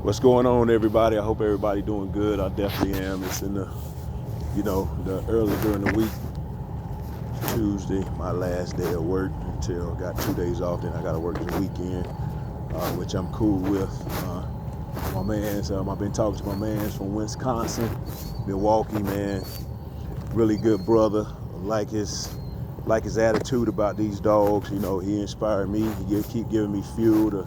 What's going on, everybody? I hope everybody doing good. I definitely am. It's in the early during the week. Tuesday, my last day of work until I got 2 days off. Then I got to work the weekend, which I'm cool with. My man's, I've been talking to my man's from Wisconsin, Milwaukee, man. Really good brother. Like his attitude about these dogs. He inspired me. He keep giving me fuel to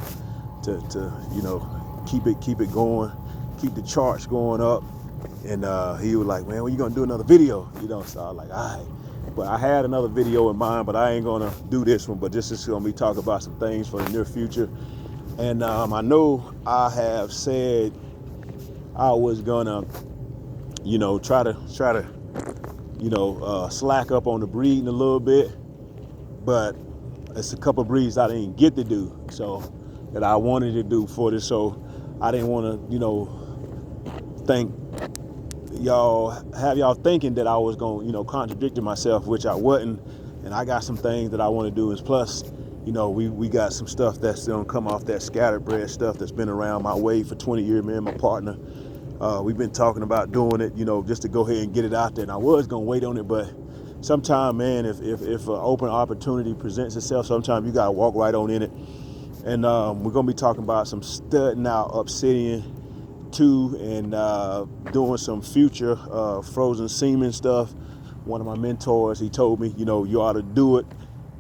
keep it going, keep the charts going up. And he was like, man, when you gonna do another video? So I was like, all right. But I had another video in mind, but I ain't gonna do this one. But this is gonna be talking about some things for the near future. And I know I have said I was gonna, try to slack up on the breeding a little bit, but it's a couple breeds I didn't get to do, so that I wanted to do for this. So I didn't want to, think y'all thinking that I was going, contradicting myself, which I wasn't. And I got some things that I want to do. Is plus, we got some stuff that's gonna come off that scatterbred stuff that's been around my way for 20 years. Me and my partner, we've been talking about doing it, just to go ahead and get it out there. And I was gonna wait on it, but sometime, man, if an open opportunity presents itself, sometimes you gotta walk right on in it. And we're gonna be talking about some studding out Obsidian too, and doing some future frozen semen stuff. One of my mentors, he told me, you ought to do it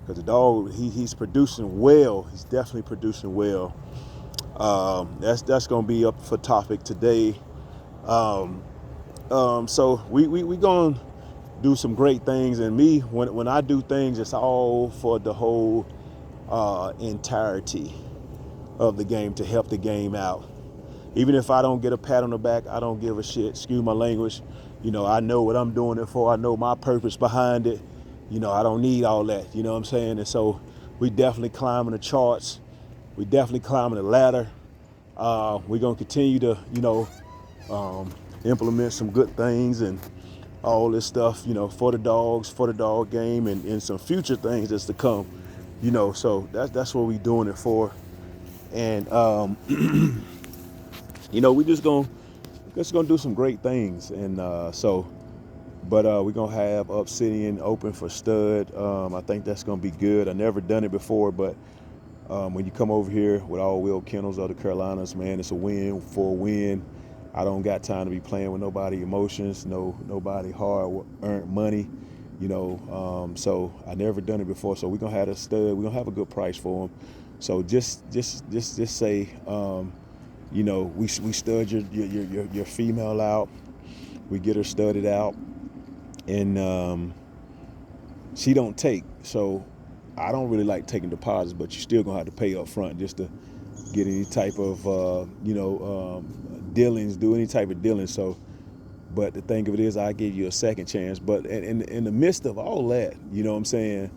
because the dog, he's producing well. He's definitely producing well. That's gonna be up for topic today. So we gonna do some great things. And me, when I do things, it's all for the whole entirety of the game, to help the game out. Even if I don't get a pat on the back, I don't give a shit. Excuse my language. I know what I'm doing it for. I know my purpose behind it. I don't need all that. You know what I'm saying? And so we definitely climbing the charts. We definitely climbing the ladder. We're going to continue to, implement some good things and all this stuff, for the dogs, for the dog game, and some future things that's to come. So that's what we doing it for. And, we just gonna do some great things. And but we're gonna have Obsidian open for stud. I think that's gonna be good. I never done it before, but when you come over here with All Wheel Kennels of the Carolinas, man, it's a win for a win. I don't got time to be playing with nobody emotions, nobody hard earned money, so I never done it before. So we're gonna have a stud. We're gonna have a good price for him. So just say, we stud your female out. We get her studded out, and she don't take. So I don't really like taking deposits, but you still gonna have to pay up front just to get any type of dealings, do any type of dealings. So, but the thing of it is, I give you a second chance. But in the midst of all that, you know what I'm saying,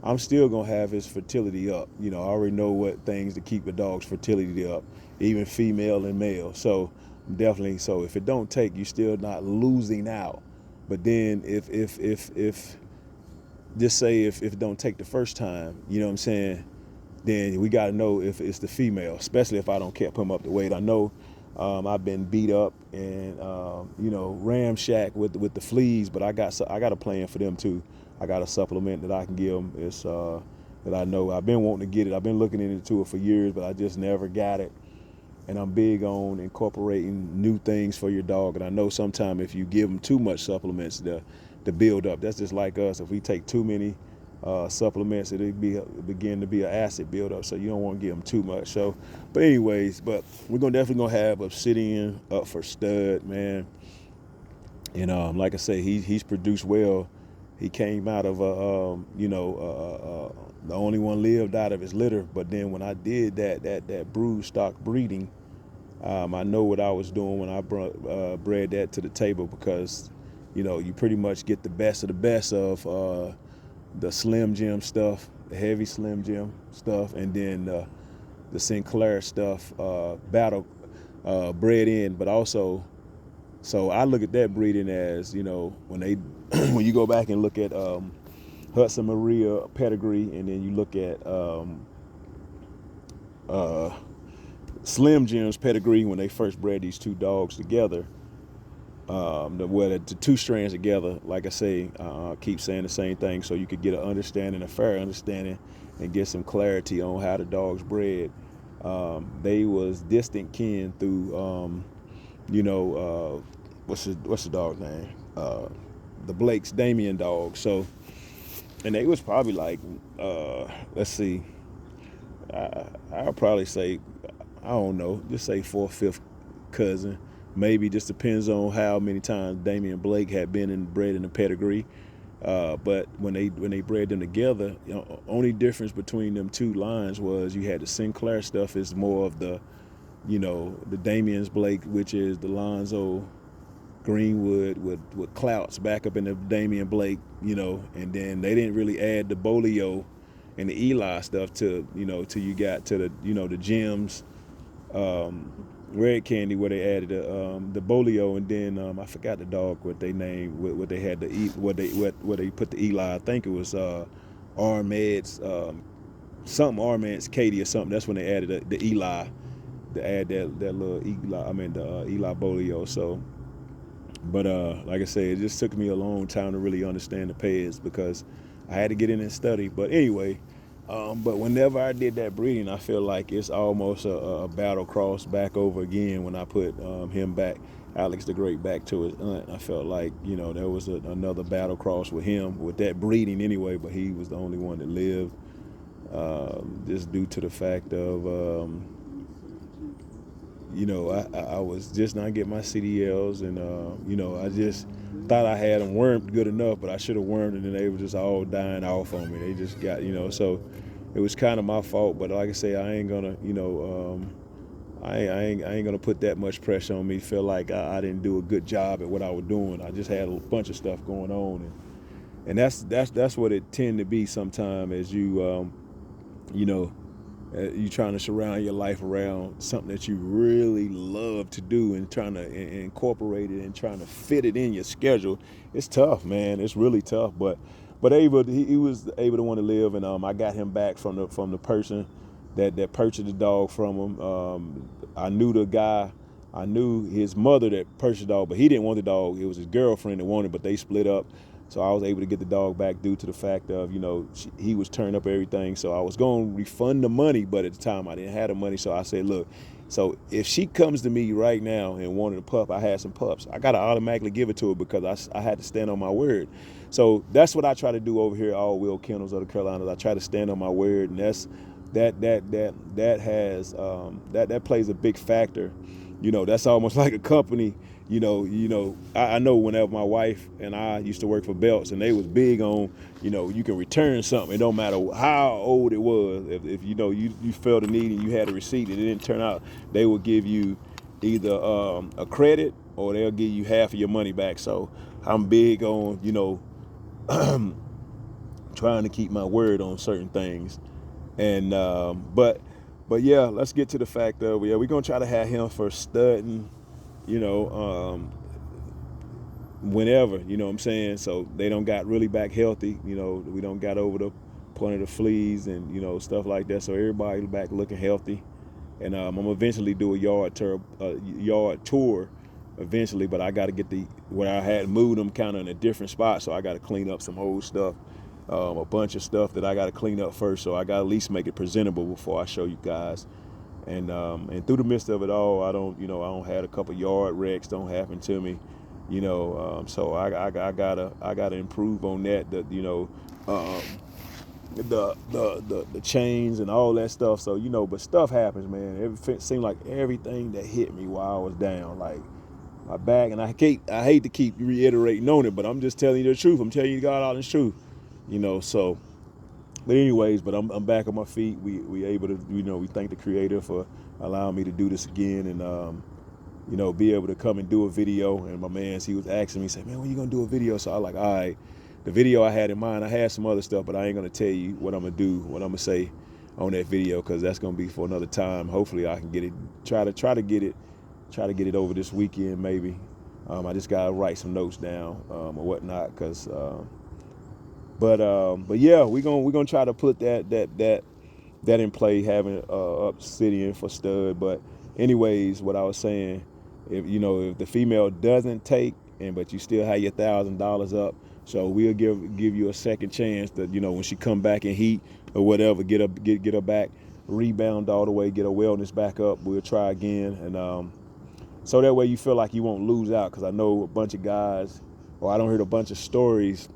I'm still gonna have his fertility up. I already know what things to keep a dog's fertility up, even female and male. So definitely, so if it don't take, you still not losing out. But then if just say if it don't take the first time, you know what I'm saying, then we got to know if it's the female, especially if I don't keep him up to weight. I know I've been beat up and ramshack with the fleas, but I got a plan for them too. I got a supplement that I can give them. It's that I know I've been wanting to get it. I've been looking into it for years, but I just never got it. And I'm big on incorporating new things for your dog. And I know sometimes if you give them too much supplements, the build up, that's just like us. If we take too many supplements, it'll begin to be an acid buildup. So you don't want to give them too much. So, but anyways, but we're definitely gonna have Obsidian up for stud, man. And like I say, he's produced well. He came out of the only one lived out of his litter. But then when I did that brood stock breeding, I know what I was doing when I bred that to the table, because you pretty much get the best of the best of the Slim Jim stuff, the heavy Slim Jim stuff, and then the Sinclair stuff, battle bred in. But also, so I look at that breeding as, when you go back and look at Hudson Maria pedigree, and then you look at Slim Jim's pedigree when they first bred these two dogs together. The two strands together, like I say, keep saying the same thing so you could get an understanding, a fair understanding, and get some clarity on how the dogs bred. They was distant kin through, what's the dog name? The Blake's Damien dog. So, and they was probably like, let's see, I'll probably say, I don't know, just say fourth, fifth cousin. Maybe just depends on how many times Damian Blake had been bred in the pedigree. But when they bred them together, only difference between them two lines was you had the Sinclair stuff is more of the, the Damian's Blake, which is the Lonzo Greenwood with clouts back up in the Damian Blake, and then they didn't really add the Bolio and the Eli stuff to, till you got to the Gems, Red Candy, where they added the Bolio, and then I forgot the dog what they named, what they had what they put the Eli. I think it was Armed's something, Armed's Katie or something. That's when they added the Eli, to add that little Eli. I mean the Eli Bolio. So, but like I said, it just took me a long time to really understand the pairs because I had to get in and study. But anyway. But whenever I did that breeding, I feel like it's almost a battle cross back over again when I put him back, Alex the Great, back to his aunt. I felt like, there was another battle cross with him, with that breeding anyway, but he was the only one that lived, just due to the fact of, I was just not getting my CDLs, and, I just thought I had them wormed good enough, but I should have wormed, and then they were just all dying off on me. They just got, so it was kind of my fault. But like I say, I ain't gonna, I ain't gonna put that much pressure on me. Feel like I didn't do a good job at what I was doing. I just had a bunch of stuff going on, and that's what it tend to be sometimes as you, you trying to surround your life around something that you really love to do and trying to incorporate it and trying to fit it in your schedule. It's tough, man. It's really tough. But he was able to want to live, and I got him back from the person that purchased the dog from him. I knew the guy. I knew his mother that purchased the dog, but he didn't want the dog. It was his girlfriend that wanted it, but they split up. So I was able to get the dog back due to the fact of, he was turning up everything. So I was going to refund the money, but at the time I didn't have the money. So I said, look, so if she comes to me right now and wanted a pup, I had some pups, I got to automatically give it to her because I had to stand on my word. So that's what I try to do over here at All Will Kennels of the Carolinas. I try to stand on my word, and that plays a big factor. That's almost like a company. I know whenever my wife and I used to work for Belts, and they was big on, you can return something. It don't matter how old it was. If you felt a need and you had a receipt and it didn't turn out, they will give you either a credit or they'll give you half of your money back. So I'm big on, trying to keep my word on certain things. And but yeah, let's get to the fact of, we're gonna try to have him for studding, whenever, what I'm saying? So they don't got really back healthy, we don't got over the point of the fleas and, stuff like that. So everybody back looking healthy. And I'm gonna eventually do a yard tour eventually, but I got to get where I had moved them kind of in a different spot. So I got to clean up some old stuff, a bunch of stuff that I got to clean up first. So I got to at least make it presentable before I show you guys. And through the midst of it all, I don't have a couple yard wrecks don't happen to me, so I gotta improve on that. The chains and all that stuff. So but stuff happens, man. It seemed like everything that hit me while I was down, like my back, and I hate to keep reiterating on it, but I'm just telling you the truth. I'm telling you God all the truth, So. But anyways, I'm back on my feet. We able to, we thank the Creator for allowing me to do this again, and be able to come and do a video. And my man's, he was asking me, say, man, when you gonna do a video? So I like, all right, the video I had in mind, I had some other stuff, but I ain't gonna tell you what I'm gonna do, what I'm gonna say on that video, because that's gonna be for another time. Hopefully I can get it, try to get it over this weekend maybe. I just gotta write some notes down or whatnot, because. But yeah, we're gonna try to put that in play, having Obsidian for stud. But anyways, what I was saying, if the female doesn't take, but you still have your $1,000 up, so we'll give you a second chance that when she come back in heat or whatever, get her back, rebound all the way, get her wellness back up. We'll try again, and so that way you feel like you won't lose out. Because I know a bunch of guys, or I don't hear a bunch of stories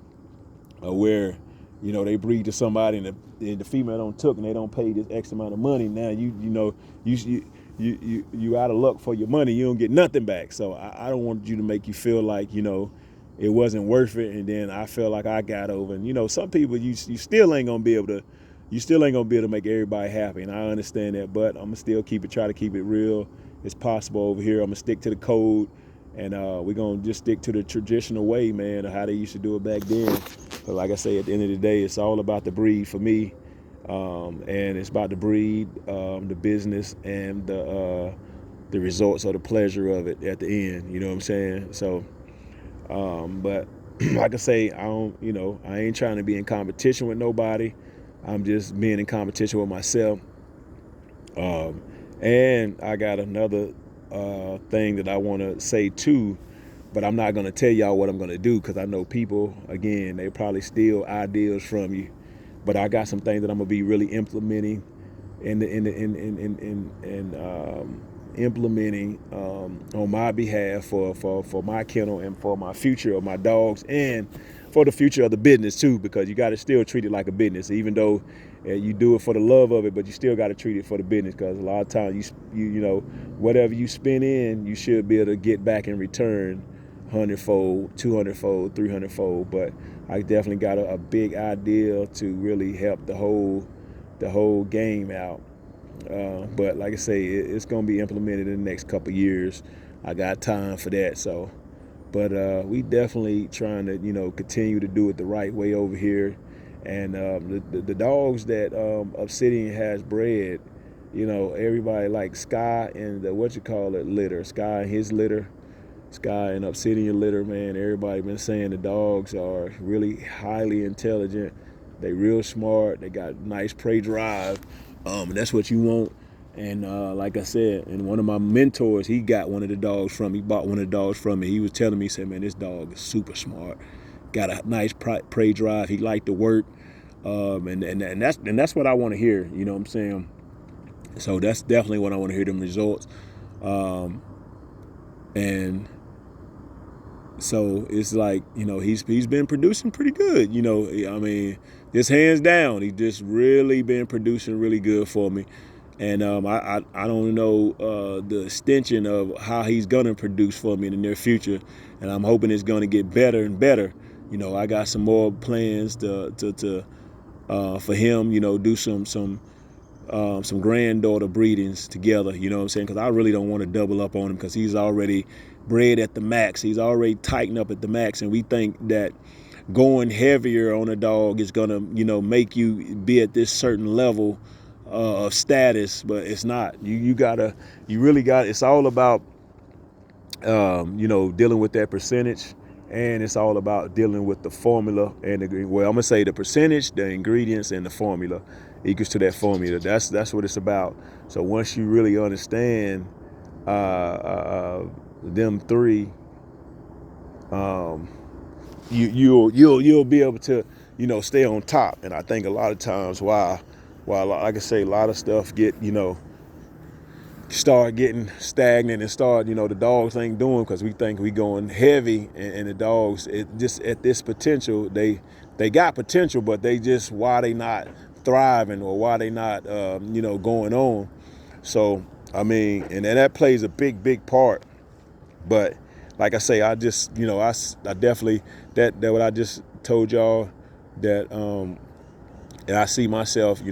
where they breed to somebody and the female don't took and they don't pay this X amount of money. Now you out of luck for your money. You don't get nothing back. So I don't want you to make you feel like it wasn't worth it, and then I feel like I got over. And some people you still ain't gonna be able to. You still ain't gonna be able to make everybody happy, and I understand that. But I'm gonna still try to keep it real as possible over here. I'm gonna stick to the code, and we're gonna just stick to the traditional way, man, of how they used to do it back then. But like I say, at the end of the day, it's all about the breed for me, and it's about the breed, the business, and the results or the pleasure of it at the end. You know what I'm saying? So, but like I say, I ain't trying to be in competition with nobody. I'm just being in competition with myself. And I got another thing that I want to say too, but I'm not going to tell y'all what I'm going to do, because I know people, again, they probably steal ideas from you. But I got some things that I'm going to be really implementing and implementing on my behalf for my kennel and for my future of my dogs, and for the future of the business too, because you got to still treat it like a business, even though you do it for the love of it, but you still got to treat it for the business, because a lot of times whatever you spend in, you should be able to get back in return 100-fold, 200-fold, 300-fold. But I definitely got a big idea to really help the whole game out. But like I say, it's going to be implemented in the next couple of years. I got time for that. So, but we definitely trying to continue to do it the right way over here. And the dogs that Obsidian has bred, everybody like Sky and the litter, Sky and his litter, Sky and Obsidian litter, man. Everybody been saying the dogs are really highly intelligent. They real smart. They got nice prey drive. That's what you want. And like I said, and one of my mentors, he got one of the dogs from me. He bought one of the dogs from me. He was telling me, he said, man, this dog is super smart. Got a nice prey drive. He liked to work. And that's what I want to hear. You know what I'm saying? So that's definitely what I want to hear, them results. And so it's like, he's been producing pretty good. I mean, just hands down, he just really been producing really good for me. And I don't know the extension of how he's gonna produce for me in the near future, and I'm hoping it's gonna get better and better. I got some more plans to for him. Do some granddaughter breedings together. You know what I'm saying? Because I really don't want to double up on him, because he's already bred at the max. He's already tightened up at the max, and we think that going heavier on a dog is gonna make you be at this certain level of status, but it's not. You really got. It's all about dealing with that percentage, and it's all about dealing with the formula and I'm gonna say the percentage, the ingredients, and the formula equals to that formula. That's what it's about. So once you really understand them three, you'll be able to stay on top. And I think a lot of times while like I say, a lot of stuff start getting stagnant and start the dogs ain't doing, because we think we going heavy, and the dogs, it just at this potential, they got potential, but they just, why they not thriving, or why they not going on. So I mean, and that plays a big part. But like I say, I just I definitely that what I just told y'all, that and I see myself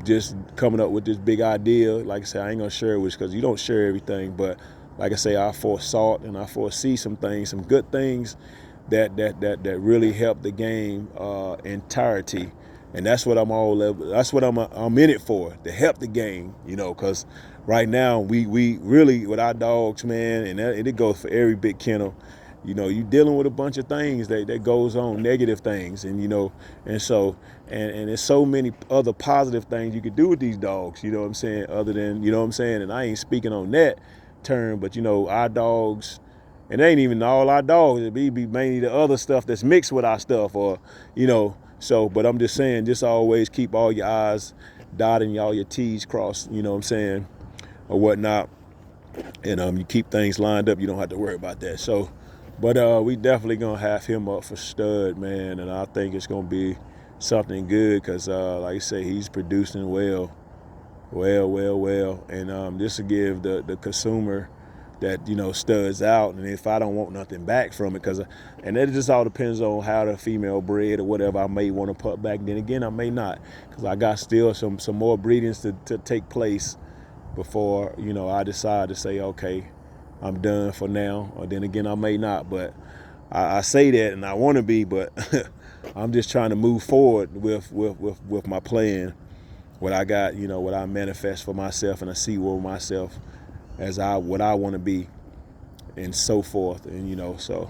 just coming up with this big idea. Like I said, I ain't gonna share it with you, because you don't share everything. But like I say, I foresaw and I foresee some things, some good things that really help the game entirety. And that's what that's what I'm in it for, to help the game. Because right now we really, with our dogs, man, and it goes for every big kennel, You dealing with a bunch of things that goes on, negative things, and and so and there's so many other positive things you could do with these dogs. You know what I'm saying? Other than what I'm saying, and I ain't speaking on that term, but our dogs. And it ain't even all our dogs. It be mainly the other stuff that's mixed with our stuff, or So, but I'm just saying, just always keep all your I's dotted, all your T's crossed. You know what I'm saying, or whatnot. And you keep things lined up. You don't have to worry about that. So, but we definitely gonna have him up for stud, man. And I think it's gonna be something good because, like I say, he's producing well. And this will give the consumer that studs out, and if I don't want nothing back from it, and it just all depends on how the female bred or whatever. I may want to put back, then again I may not, because I got still some more breedings to take place before I decide to say, okay, I'm done for now. Or then again I may not, but I say that and I want to be, but I'm just trying to move forward with my plan, what I got, what I manifest for myself, and I see where myself as what I want to be, and so forth, and so.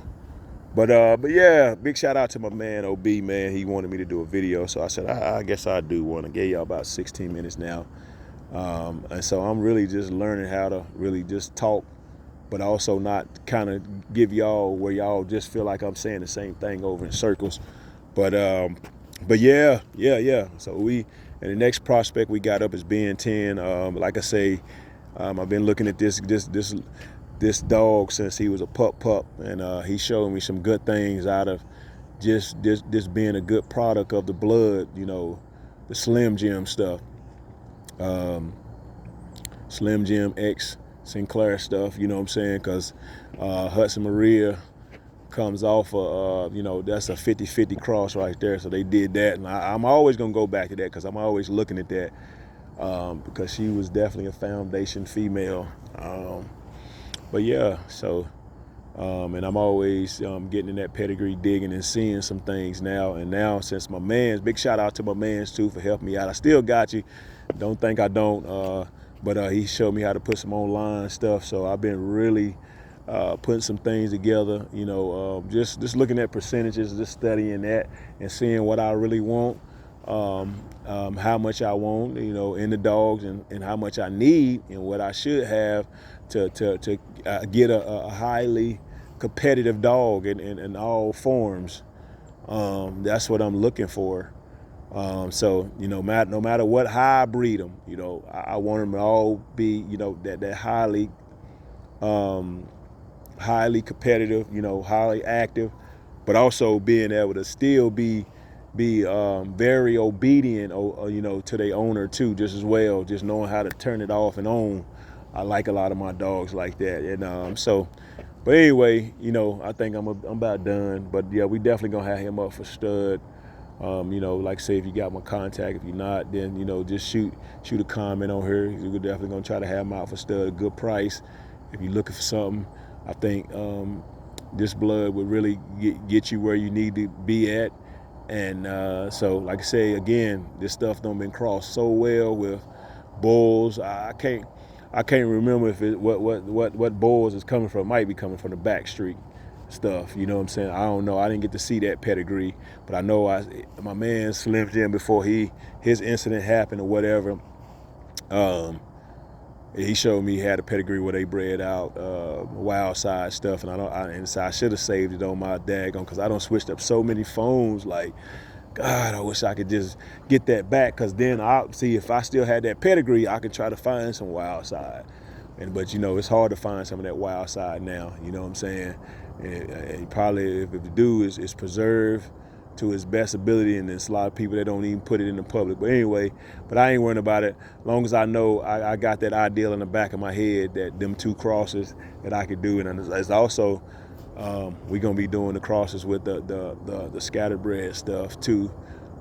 But yeah, big shout out to my man OB, man. He wanted me to do a video, so I said I guess I do one. I gave y'all about 16 minutes now, and so I'm really just learning how to really just talk, but also not kind of give y'all where y'all just feel like I'm saying the same thing over in circles. But yeah. So and the next prospect we got up is Ben 10. Like I say, I've been looking at this dog since he was a pup, and he showed me some good things out of just this being a good product of the blood, the Slim Jim stuff, Slim Jim X Sinclair stuff, you know what I'm saying? Because Hudson Maria comes off that's a 50-50 cross right there, so they did that, and I'm always gonna go back to that because I'm always looking at that. Because she was definitely a foundation female. But yeah, so, and I'm always getting in that pedigree digging and seeing some things now. And now, since my man's, big shout out to my man's too for helping me out. I still got you. Don't think I don't. But he showed me how to put some online stuff. So I've been really putting some things together, just looking at percentages, just studying that and seeing what I really want. How much I want, in the dogs, and how much I need and what I should have to get a highly competitive dog in all forms. That's what I'm looking for. So no matter what, how I breed them, I want them to all be, that highly competitive, highly active, but also being able to still be very obedient, to their owner too, just as well, just knowing how to turn it off and on. I like a lot of my dogs like that, and so. But anyway, I think I'm about done. But yeah, we definitely gonna have him up for stud. Like I say, if you got my contact, if you're not, then just shoot a comment on her. We're definitely gonna try to have him out for stud, a good price. If you're looking for something, I think this blood would really get you where you need to be at. And so, like I say again, this stuff done been crossed so well with bulls. I can't remember if what bulls is coming from. It might be coming from the back street stuff. You know what I'm saying? I don't know. I didn't get to see that pedigree, but I know my man Slim Jim, before his incident happened or whatever. He showed me he had a pedigree where they bred out wild side stuff, and so I should have saved it on my daggone, because I don't switched up so many phones. Like, God, I wish I could just get that back, because then I'll see if I still had that pedigree, I could try to find some wild side. But it's hard to find some of that wild side now. You know what I'm saying? And probably if the dude is preserved to his best ability, and there's a lot of people that don't even put it in the public. But anyway, I ain't worrying about it. As long as I know I got that ideal in the back of my head, that them two crosses that I could do. And it's also, we're gonna be doing the crosses with the scatterbred stuff too.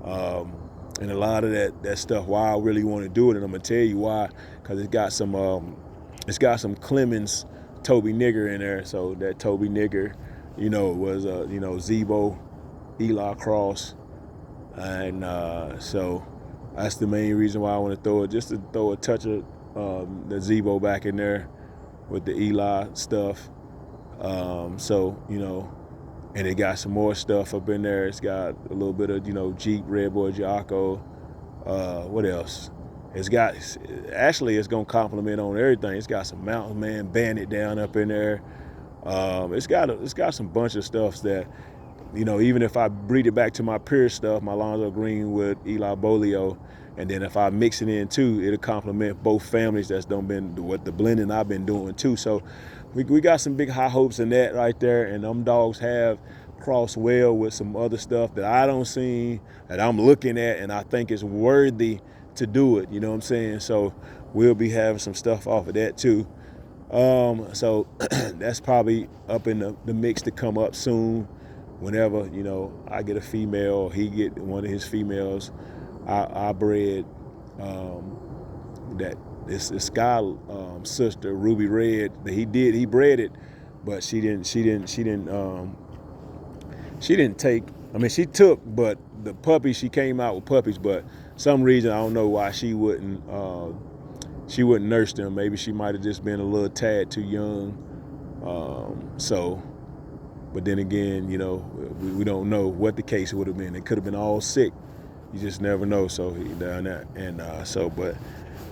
And a lot of that stuff, why I really want to do it, and I'm gonna tell you why, because it's got some Clemens Toby Nigger in there. So that Toby Nigger, was Zebo Eli cross, and so that's the main reason why I want to throw it, just to throw a touch of the Zebo back in there with the Eli stuff. So, and it got some more stuff up in there. It's got a little bit of, Jeep, Red Boy, Jocko. What else? Actually, it's going to complement on everything. It's got some Mountain Man Bandit down up in there. It's got some bunch of stuff that, even if I breed it back to my pure stuff, my Lonzo Greenwood, Eli Bolio, and then if I mix it in too, it'll complement both families that's done been what the blending I've been doing too. So we got some big high hopes in that right there, and them dogs have crossed well with some other stuff that I don't see, that I'm looking at, and I think is worthy to do it. You know what I'm saying? So we'll be having some stuff off of that too. So that's probably up in the mix to come up soon. Whenever, I get a female, or he get one of his females, I bred that this Sky sister, Ruby Red, that he bred it, but she didn't take, I mean, she took, but the puppies, she came out with puppies, but some reason, I don't know why she wouldn't nurse them. Maybe she might have just been a little tad too young. But then again, we don't know what the case would have been. It could have been all sick. You just never know. So he done that, and but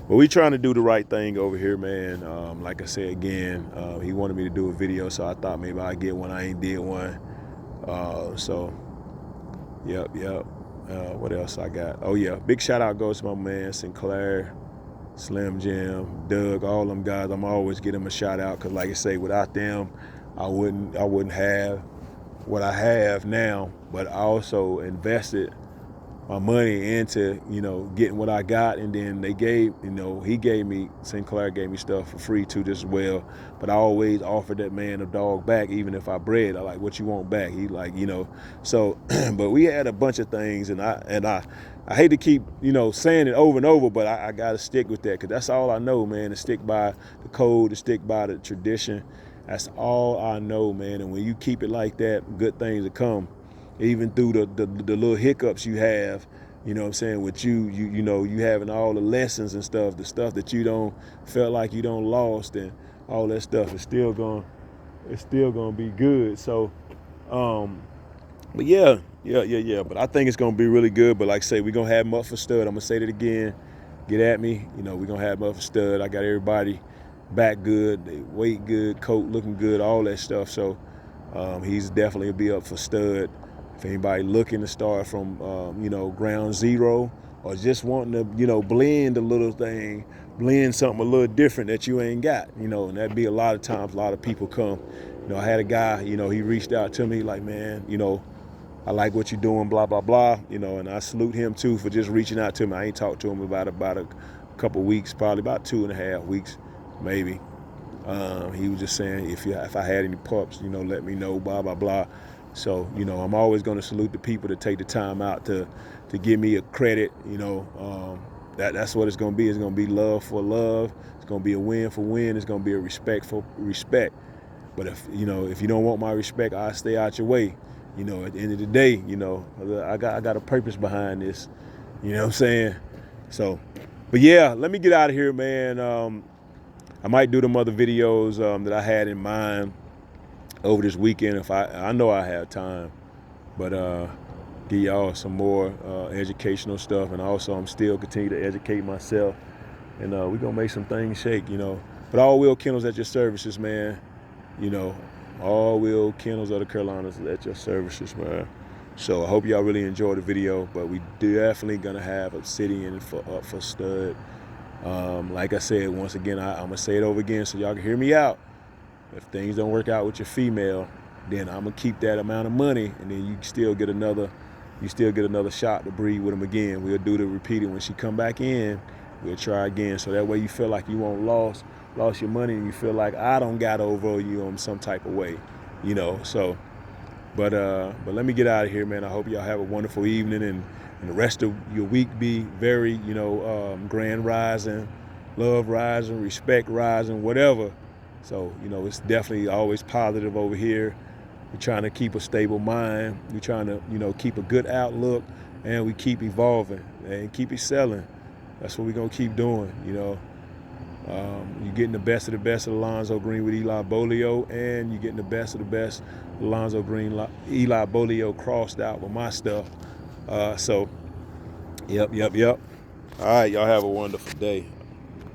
we trying to do the right thing over here, man. Like I said again, he wanted me to do a video, so I thought maybe I'd get one. I ain't did one. Yep. What else I got? Oh yeah, big shout out goes to my man Sinclair, Slim Jim, Doug, all them guys. I'm always give them a shout out, because like I say, without them, I wouldn't have what I have now. But I also invested my money into, getting what I got, and then Sinclair gave me stuff for free too, just as well. But I always offered that man a dog back, even if I bred. I like, what you want back? He like, so, but we had a bunch of things, and I hate to keep, saying it over and over, but I got to stick with that, because that's all I know, man, to stick by the code, to stick by the tradition. That's all I know, man. And when you keep it like that, good things will come, even through the little hiccups you have. You know what I'm saying? With you having all the lessons and stuff, the stuff that you don't felt like you don't lost, and all that stuff is still gonna be good. So, but yeah. But I think it's gonna be really good. But like I say, we're gonna have him up for stud. I'm gonna say that again. Get at me. We're gonna have him up for stud. I got everybody back good, they weight good, coat looking good, all that stuff. So he's definitely be up for stud. If anybody looking to start from ground zero, or just wanting to blend a little thing, blend something a little different that you ain't got, and that'd be a lot of times a lot of people come. I had a guy, he reached out to me like, man, I like what you're doing, blah blah blah, and I salute him too for just reaching out to me. I ain't talked to him about a couple weeks, probably about 2.5 weeks. Maybe. He was just saying, if I had any pups, let me know, blah, blah, blah. So, I'm always going to salute the people that take the time out to give me a credit. That's what it's going to be. It's going to be love for love. It's going to be a win for win. It's going to be a respect for respect. But if you don't want my respect, I'll stay out your way. At the end of the day, I got a purpose behind this. You know what I'm saying? So, but yeah, let me get out of here, man. I might do them other videos that I had in mind over this weekend if I know I have time. But give y'all some more educational stuff, and also I'm still continue to educate myself, and we're gonna make some things shake, But All Will Kennels at your services, man. All Will Kennels of the Carolinas at your services, man. So I hope y'all really enjoyed the video, but we definitely gonna have Obsidian up for stud. Like I said, once again, I'm gonna say it over again so y'all can hear me out. If things don't work out with your female, then I'm gonna keep that amount of money, and then you still get another shot to breed with them again. We'll do the repeating when she come back in. We'll try again, so that way you feel like you won't lost your money, and you feel like I don't got over you in some type of way, So, but let me get out of here, man. I hope y'all have a wonderful evening, and the rest of your week be very, grand rising, love rising, respect rising, whatever. So, it's definitely always positive over here. We're trying to keep a stable mind. We're trying to, keep a good outlook, and we keep evolving and keep excelling. That's what we're going to keep doing, You're getting the best of the best of Alonzo Green with Eli Bolio, and you're getting the best of the best Alonzo Green, Eli Bolio crossed out with my stuff. So, yep. All right, y'all have a wonderful day.